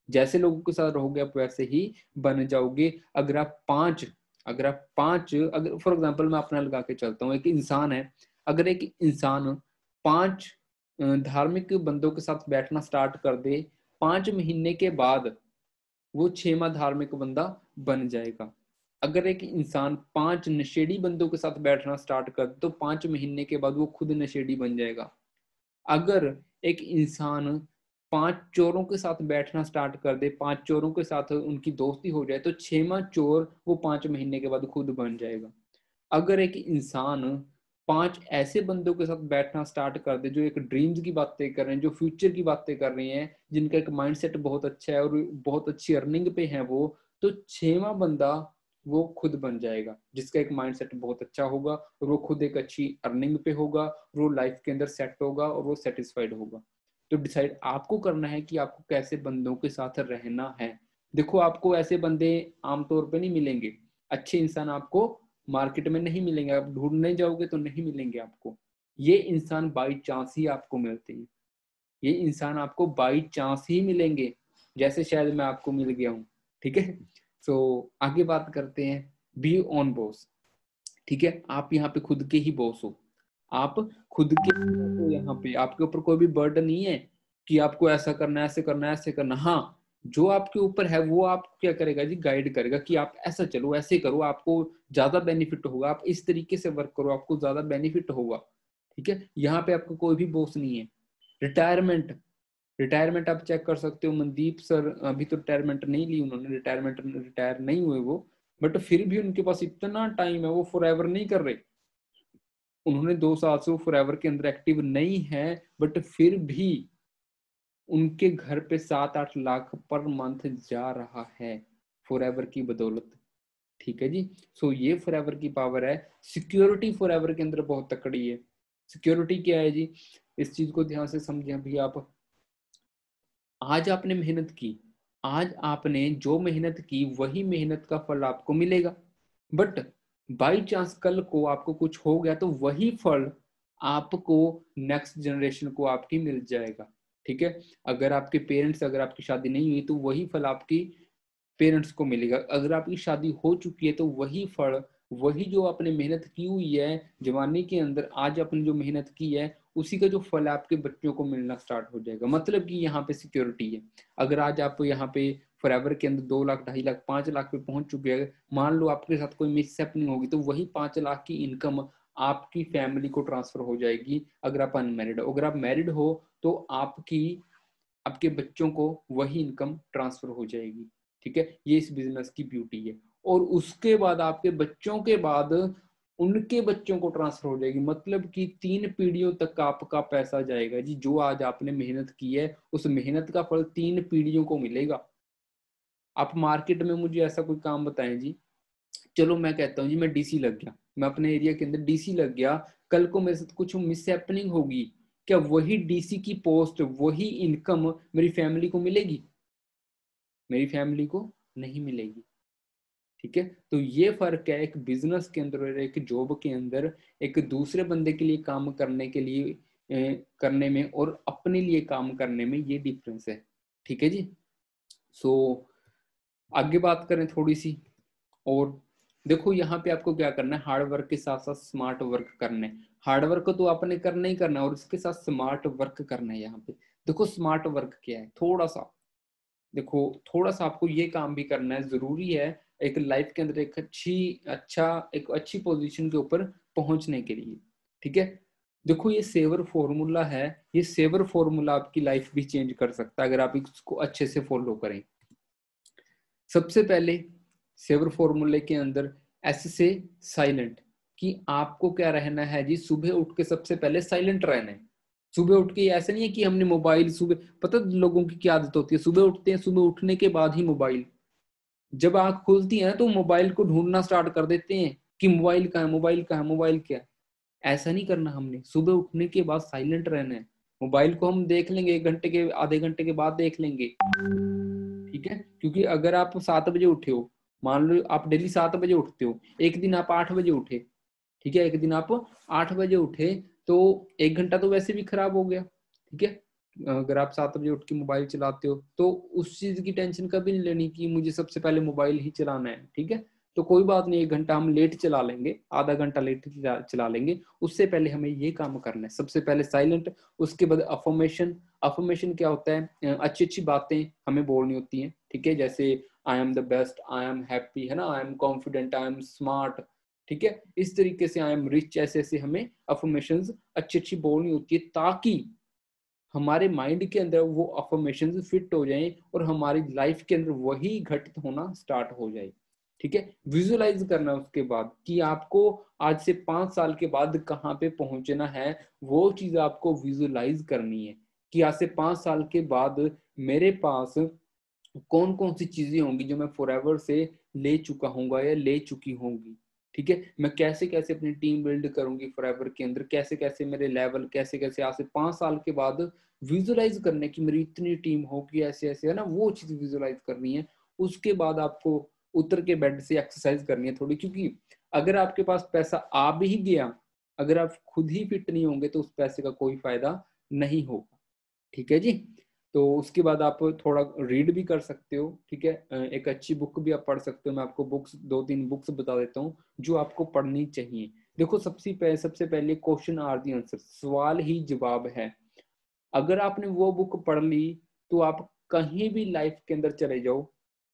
जैसे लोगों के साथ रहोगे आप वैसे ही बन जाओगे। अगर फॉर एग्जाम्पल मैं अपना लगा के चलता हूँ, एक इंसान है, अगर एक इंसान 5 धार्मिक बंदों के साथ बैठना स्टार्ट कर दे, 5 महीने के बाद वो 6वां धार्मिक बंदा बन जाएगा। अगर एक इंसान 5 नशेड़ी बंदों के साथ बैठना स्टार्ट कर तो 5 महीने के बाद वो खुद नशेड़ी बन जाएगा। अगर एक इंसान 5 चोरों के साथ बैठना स्टार्ट कर दे, 5 चोरों के साथ उनकी दोस्ती हो जाए, तो 6वां चोर वो 5 महीने के बाद खुद बन जाएगा। अगर एक इंसान 5 ऐसे बंदों के साथ बैठना स्टार्ट कर दे जो एक ड्रीम्स की बातें कर रहे हैं, जो फ्यूचर की बातें कर रहे हैं, जिनका एक माइंडसेट बहुत अच्छा है और बहुत अच्छी अर्निंग पे है वो, तो 6वां बंदा वो खुद बन जाएगा, जिसका एक माइंडसेट बहुत अच्छा होगा और वो खुद एक अच्छी अर्निंग पे होगा और वो लाइफ के अंदर सेट होगा और वो सेटिस्फाइड होगा। तो डिसाइड आपको करना है कि आपको कैसे बंदों के साथ रहना है। देखो, आपको ऐसे बंदे आमतौर पे नहीं मिलेंगे, अच्छे इंसान आपको मार्केट में नहीं मिलेंगे, आप ढूंढने जाओगे तो नहीं मिलेंगे आपको। ये इंसान बाई चांस ही आपको मिलते हैं, ये इंसान आपको बाई चांस ही मिलेंगे, जैसे शायद मैं आपको मिल गया हूँ। ठीक है, सो आगे बात करते हैं, बी ऑन बॉस। ठीक है, आप यहाँ पे खुद के ही बॉस हो, आप खुद के हो यहाँ पे, आपके ऊपर कोई भी बर्डन नहीं है कि आपको ऐसा करना है, ऐसे करना है, ऐसे करना। हाँ, जो आपके ऊपर है वो आपको क्या करेगा जी, गाइड करेगा कि आप ऐसा चलो, ऐसे करो, आपको ज्यादा बेनिफिट होगा, आप इस तरीके से वर्क करो, आपको ज्यादा बेनिफिट होगा। ठीक है, यहाँ पे आपको कोई भी बॉस नहीं है। रिटायरमेंट, रिटायरमेंट आप चेक कर सकते हो, मनदीप सर अभी तो रिटायरमेंट नहीं ली उन्होंने, रिटायर नहीं हुए वो, बट फिर भी उनके पास इतना टाइम है, वो फॉरएवर नहीं कर रहे। उन्होंने 2 साल से वो फॉरएवर के अंदर एक्टिव नहीं है, बट फिर भी उनके घर पे 7-8 लाख पर मंथ जा रहा है फॉरएवर की बदौलत। ठीक है जी, सो ये फॉरएवर की पावर है। सिक्योरिटी फॉरएवर के अंदर बहुत तकड़ी है। सिक्योरिटी क्या है जी, इस चीज को ध्यान से समझें अभी आप। आज आपने मेहनत की, आज आपने जो मेहनत की वही मेहनत का फल आपको मिलेगा। बट बाई चांस कल को आपको कुछ हो गया तो वही फल आपको नेक्स्ट जनरेशन को आपकी मिल जाएगा। ठीक है, अगर आपके पेरेंट्स, अगर आपकी शादी नहीं हुई तो वही फल आपकी पेरेंट्स को मिलेगा। अगर आपकी शादी हो चुकी है तो वही फल, वही जो आपने मेहनत की हुई है जवानी के अंदर, आज आपने जो मेहनत की है उसी का जो फल आपके बच्चों को मिलना स्टार्ट हो जाएगा। मतलब कि यहाँ पे सिक्योरिटी है। अगर आज आप यहाँ पे फॉरएवर के अंदर 2 लाख, 2.5 लाख, 5 लाख पे पहुंच चुके हैं, मान लो आपके साथ कोई मिसहैपनिंग होगी तो वही 5 लाख की इनकम आपकी फैमिली को ट्रांसफर हो जाएगी। अगर आप अनमैरिड हो, अगर आप मैरिड हो तो आपकी, आपके बच्चों को वही इनकम ट्रांसफर हो जाएगी। ठीक है, ये इस बिजनेस की ब्यूटी है। और उसके बाद आपके बच्चों के बाद उनके बच्चों को ट्रांसफर हो जाएगी, मतलब कि 3 पीढ़ियों तक आपका पैसा जाएगा जी। जो आज आपने मेहनत की है उस मेहनत का फल 3 पीढ़ियों को मिलेगा। आप मार्केट में मुझे ऐसा कोई काम बताएं जी, चलो मैं कहता हूँ जी, मैं डीसी लग गया, मैं अपने एरिया के अंदर डीसी लग गया, कल को मेरे साथ कुछ मिसहैपनिंग होगी, क्या वही डीसी की पोस्ट, वही इनकम मेरी फैमिली को मिलेगी? मेरी फैमिली को नहीं मिलेगी। ठीक है, तो ये फर्क है एक बिजनेस के अंदर और एक जॉब के अंदर, एक दूसरे बंदे के लिए काम करने के लिए करने में और अपने लिए काम करने में, ये डिफरेंस है। ठीक है जी, सो आगे बात करें थोड़ी सी और। देखो, यहाँ पे आपको क्या करना है, हार्ड वर्क के साथ साथ स्मार्ट वर्क करना है। हार्ड वर्क तो आपने करना ही करना है और इसके साथ स्मार्ट वर्क करना है। यहाँ पे देखो स्मार्ट वर्क क्या है, थोड़ा सा देखो थोड़ा सा आपको ये काम भी करना है, जरूरी है एक लाइफ के अंदर एक अच्छी पोजीशन के ऊपर पहुंचने के लिए। ठीक है, देखो ये सेवर फॉर्मूला है, ये सेवर फॉर्मूला आपकी लाइफ भी चेंज कर सकता है अगर आप इसको अच्छे से फॉलो करें। सबसे पहले सेवर फॉर्मूले के अंदर एस से साइलेंट, कि आपको क्या रहना है जी, सुबह उठ के सबसे पहले साइलेंट रहना है। सुबह उठ के ऐसा नहीं है कि हमने मोबाइल सुबह, पता लोगों की क्या आदत होती है, सुबह उठते हैं, सुबह उठने के बाद ही मोबाइल, जब आंख खुलती है ना तो मोबाइल को ढूंढना स्टार्ट कर देते हैं कि मोबाइल कहाँ है, मोबाइल कहाँ है, मोबाइल क्या है। ऐसा नहीं करना हमने, सुबह उठने के बाद साइलेंट रहना है। मोबाइल को हम देख लेंगे 1 घंटे के, आधे घंटे के बाद देख लेंगे। ठीक है, क्योंकि अगर आप 7 बजे उठे हो, मान लो आप डेली 7 बजे उठते हो, एक दिन आप 8 बजे उठे, ठीक है, एक दिन आप 8 बजे उठे, तो 1 घंटा तो वैसे भी खराब हो गया। ठीक है, अगर आप 7 बजे उठ के मोबाइल चलाते हो तो उस चीज की टेंशन कभी नहीं लेनी कि मुझे सबसे पहले मोबाइल ही चलाना है। ठीक है, तो कोई बात नहीं, 1 घंटा हम लेट चला लेंगे, आधा घंटा लेट चला लेंगे, उससे पहले हमें ये काम करना है। सबसे पहले साइलेंट, उसके बाद अफर्मेशन। अफर्मेशन क्या होता है, अच्छी अच्छी बातें हमें बोलनी होती हैं। ठीक है, जैसे I am the best, I am happy, है ना, I am confident, I am smart. ठीक है, इस तरीके से आई एम रिच, ऐसे ऐसे हमें अफर्मेशंस अच्छी अच्छी बोलनी होती है, ताकि हमारे माइंड के अंदर वो अफर्मेशंस फिट हो जाएं और हमारी लाइफ के अंदर वही घटित होना स्टार्ट हो जाए। ठीक है, विजुअलाइज करना उसके बाद कि आपको आज से 5 साल के बाद कहाँ पे पहुंचना है, वो चीज आपको विजुअलाइज करनी है कि आज से 5 साल के बाद मेरे पास कौन कौन सी चीजें होंगी जो मैं फॉरएवर से ले चुका हूँगा या ले चुकी होंगी। ठीक है, मैं कैसे कैसे अपनी टीम बिल्ड करूंगी फॉरएवर के अंदर, कैसे कैसे मेरे लेवल, कैसे कैसे आज से 5 साल के बाद विजुअलाइज करने की मेरी इतनी टीम होगी, ऐसे ऐसे, है ना, वो चीज विजुअलाइज करनी है। उसके बाद आपको उतर के बेड से एक्सरसाइज करनी है थोड़ी, क्योंकि अगर आपके पास पैसा आ भी गया, अगर आप खुद ही फिट नहीं होंगे तो उस पैसे का कोई फायदा नहीं होगा। ठीक है जी, तो उसके बाद आप थोड़ा रीड भी कर सकते हो। ठीक है, एक अच्छी बुक भी आप पढ़ सकते हो। मैं आपको बुक्स, 2-3 बुक्स बता देता हूँ जो आपको पढ़नी चाहिए। देखो सबसे पहले क्वेश्चन आर दी आंसर, सवाल ही जवाब है। अगर आपने वो बुक पढ़ ली तो आप कहीं भी लाइफ के अंदर चले जाओ,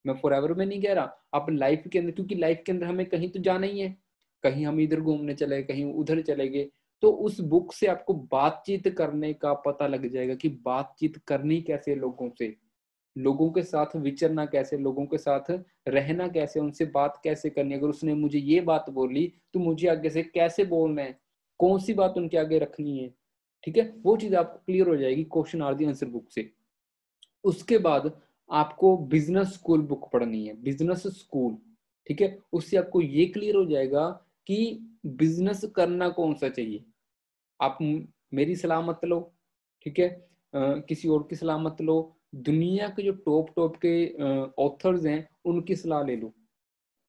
मैं फॉरएवर में नहीं कह रहा, आप लाइफ के अंदर, क्योंकि लाइफ के अंदर हमें कहीं तो जाना ही है, कहीं हम इधर घूमने चले, कहीं उधर चले गए, तो उस बुक से आपको बातचीत करने का पता लग जाएगा कि बातचीत करनी कैसे लोगों से, लोगों के साथ विचरना कैसे, लोगों के साथ रहना कैसे, उनसे बात कैसे करनी। अगर उसने मुझे ये बात बोली तो मुझे आगे से कैसे बोलना है, कौन सी बात उनके आगे रखनी है। ठीक है, वो चीज आपको क्लियर हो जाएगी question are the answer book से। उसके बाद आपको बिजनेस स्कूल बुक पढ़नी है, बिजनेस स्कूल। ठीक है, उससे आपको ये क्लियर हो जाएगा कि बिजनेस करना कौन सा चाहिए। आप मेरी सलाह मत लो, ठीक है, किसी और की सलाह मत लो, दुनिया के जो टॉप टॉप के ऑथर्स हैं उनकी सलाह ले लो।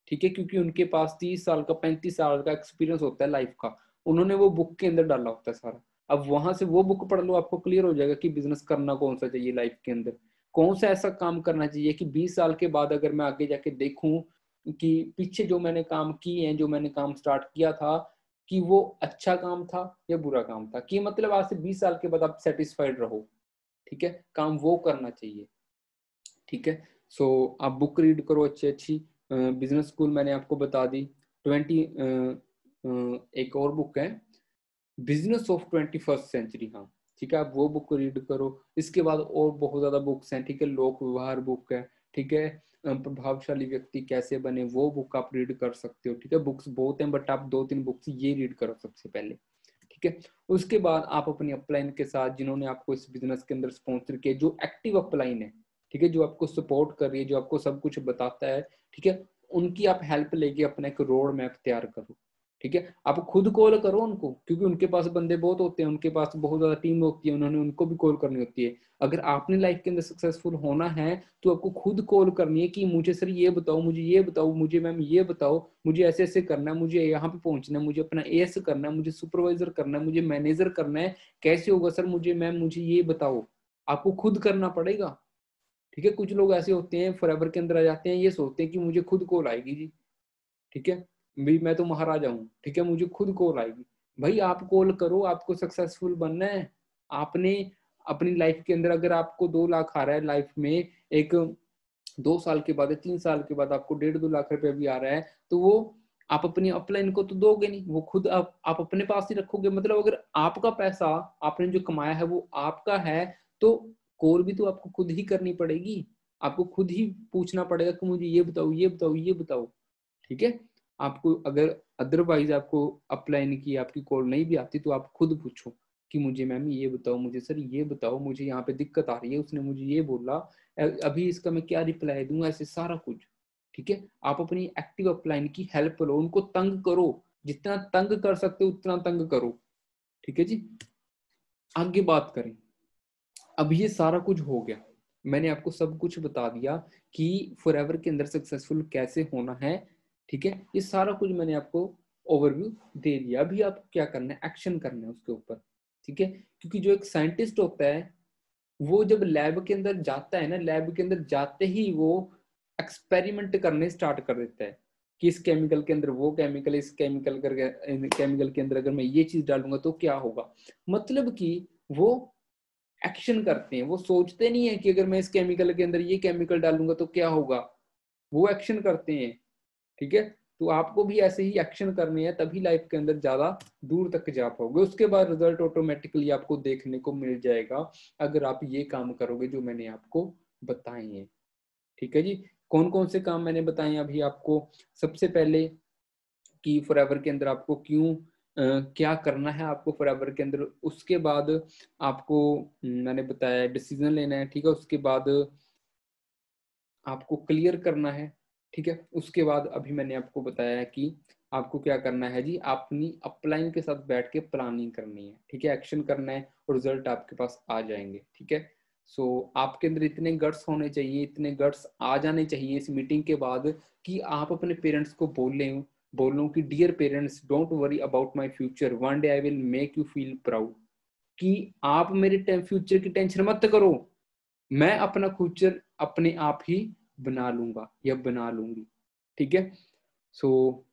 ठीक है, क्योंकि उनके पास 30 साल का, 35 साल का एक्सपीरियंस होता है लाइफ का, उन्होंने वो बुक के अंदर डाला होता है सारा। अब वहां से वो बुक पढ़ लो, आपको क्लियर हो जाएगा कि बिजनेस करना कौन सा चाहिए लाइफ के अंदर, कौन सा ऐसा काम करना चाहिए कि 20 साल के बाद अगर मैं आगे जाके देखूं कि पीछे जो मैंने काम किए हैं, जो मैंने काम स्टार्ट किया था, कि वो अच्छा काम था या बुरा काम था, कि मतलब आज से 20 साल के बाद आप सेटिस्फाइड रहो। ठीक है, काम वो करना चाहिए। ठीक है, सो आप बुक रीड करो अच्छी अच्छी। बिजनेस स्कूल मैंने आपको बता दी। 20 एक और बुक है, बिजनेस ऑफ 21st सेंचुरी, हाँ ठीक है, आप वो बुक रीड करो। इसके बाद और बहुत ज्यादा बुक्स हैं। ठीक है, लोक व्यवहार बुक है। ठीक है, प्रभावशाली व्यक्ति कैसे बने, वो बुक आप रीड कर सकते हो। ठीक है, बुक्स बहुत हैं बट आप 2-3 बुक्स ये रीड करो सबसे पहले। ठीक है, उसके बाद आप अपनी अपलाइन के साथ, जिन्होंने आपको इस बिजनेस के अंदर स्पॉन्सर किया, जो एक्टिव अपलाइन है, ठीक है, जो आपको सपोर्ट कर रही है, जो आपको सब कुछ बताता है, ठीक है, उनकी आप हेल्प लेके अपना एक रोड मैप तैयार करो। ठीक है, आप खुद कॉल करो उनको, क्योंकि उनके पास बंदे बहुत होते हैं, उनके पास बहुत ज्यादा टीम होती है, उन्होंने उनको भी कॉल करनी होती है। अगर आपने लाइफ के अंदर सक्सेसफुल होना है तो आपको खुद कॉल करनी है कि मुझे सर ये बताओ, मुझे ये बताओ, मुझे मैम ये बताओ, मुझे ऐसे ऐसे करना है, मुझे यहाँ पे पहुंचना है, मुझे अपना एएस करना है, मुझे सुपरवाइजर करना है, मुझे मैनेजर करना है, कैसे होगा सर, मुझे मैम मुझे ये बताओ। आपको खुद करना पड़ेगा। ठीक है, कुछ लोग ऐसे होते हैं फॉरएवर के अंदर आ जाते हैं, ये सोचते हैं कि मुझे खुद कॉल आएगी जी। ठीक है, भाई मैं तो महाराजा हूँ, ठीक है, मुझे खुद कॉल आएगी। भाई आप कॉल करो, आपको सक्सेसफुल बनना है। आपने अपनी लाइफ के अंदर अगर आपको 2 लाख आ रहा है लाइफ में, एक 2 साल के बाद या 3 साल के बाद आपको 1.5-2 लाख रुपए भी आ रहा है, तो वो आप अपनी अपलाइन को तो दोगे नहीं, वो खुद आप अपने पास ही रखोगे। मतलब अगर आपका पैसा आपने जो कमाया है वो आपका है, तो कोर भी तो आपको खुद ही करनी पड़ेगी। आपको खुद ही पूछना पड़ेगा कि मुझे ये बताओ, ये बताओ, ये बताओ। ठीक है, आपको अगर अदरवाइज आपको अपलाइन की आपकी कोड नहीं भी आती तो आप खुद पूछो कि मुझे मैम ये बताओ, मुझे सर ये बताओ, मुझे यहाँ पे दिक्कत आ रही है, उसने मुझे ये बोला, अभी इसका मैं क्या रिप्लाई दूंगा, ऐसे सारा कुछ। ठीक है, आप अपनी एक्टिव अपलाइन की हेल्प लो, उनको तंग करो, जितना तंग कर सकते हो उतना तंग करो। ठीक है जी, आगे बात करें। अब ये सारा कुछ हो गया, मैंने आपको सब कुछ बता दिया कि फॉरएवर के अंदर सक्सेसफुल कैसे होना है। ठीक है, ये सारा कुछ मैंने आपको ओवरव्यू दे दिया। अभी आपको क्या करना है, एक्शन करना है उसके ऊपर। ठीक है, क्योंकि जो एक साइंटिस्ट होता है वो जब लैब के अंदर जाता है ना, लैब के अंदर जाते ही वो एक्सपेरिमेंट करने स्टार्ट कर देता है कि इस केमिकल के अंदर वो केमिकल, इस केमिकल के अंदर अगर मैं ये चीज डालूंगा तो क्या होगा। मतलब कि वो एक्शन करते हैं, वो सोचते नहीं है कि अगर मैं इस केमिकल के अंदर ये केमिकल डालूंगा तो क्या होगा, वो एक्शन करते हैं। ठीक है, तो आपको भी ऐसे ही एक्शन करने हैं, तभी लाइफ के अंदर ज्यादा दूर तक जा पाओगे। उसके बाद रिजल्ट ऑटोमेटिकली आपको देखने को मिल जाएगा अगर आप ये काम करोगे जो मैंने आपको बताए हैं। ठीक है जी, कौन कौन से काम मैंने बताए हैं अभी आपको। सबसे पहले कि फॉरएवर के अंदर आपको क्यों क्या करना है आपको फॉरएवर के अंदर। उसके बाद आपको मैंने बताया डिसीजन लेना है। ठीक है, उसके बाद आपको क्लियर करना है। ठीक है, उसके बाद अभी मैंने आपको बताया कि आपको क्या करना है जी, अपनी अपलाइन के साथ बैठ के प्लानिंग करनी है। ठीक है, एक्शन करना है और रिजल्ट आपके पास आ जाएंगे। ठीक है, सो आपके अंदर इतने गट्स होने चाहिए, इतने गट्स आ जाने चाहिए इस मीटिंग के बाद कि आप अपने पेरेंट्स को बोलो कि dear parents, don't worry about my future, one day I will make you feel proud. कि आप मेरे फ्यूचर की टेंशन मत करो, मैं अपना फ्यूचर अपने आप ही बना लूंगा या बना लूंगी। ठीक है, सो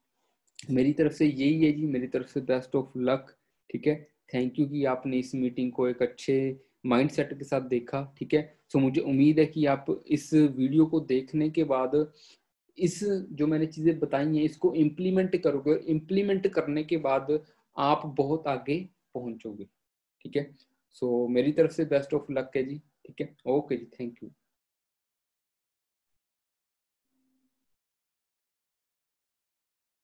मेरी तरफ से यही है जी, मेरी तरफ से बेस्ट ऑफ लक। ठीक है, थैंक यू कि आपने इस मीटिंग को एक अच्छे माइंडसेट के साथ देखा। ठीक है, सो मुझे उम्मीद है कि आप इस वीडियो को देखने के बाद इस जो मैंने चीजें बताई हैं इसको इम्प्लीमेंट करोगे, और इम्प्लीमेंट करने के बाद आप बहुत आगे पहुंचोगे। ठीक है, सो मेरी तरफ से बेस्ट ऑफ लक है जी। ठीक है, ओके जी, थैंक यू।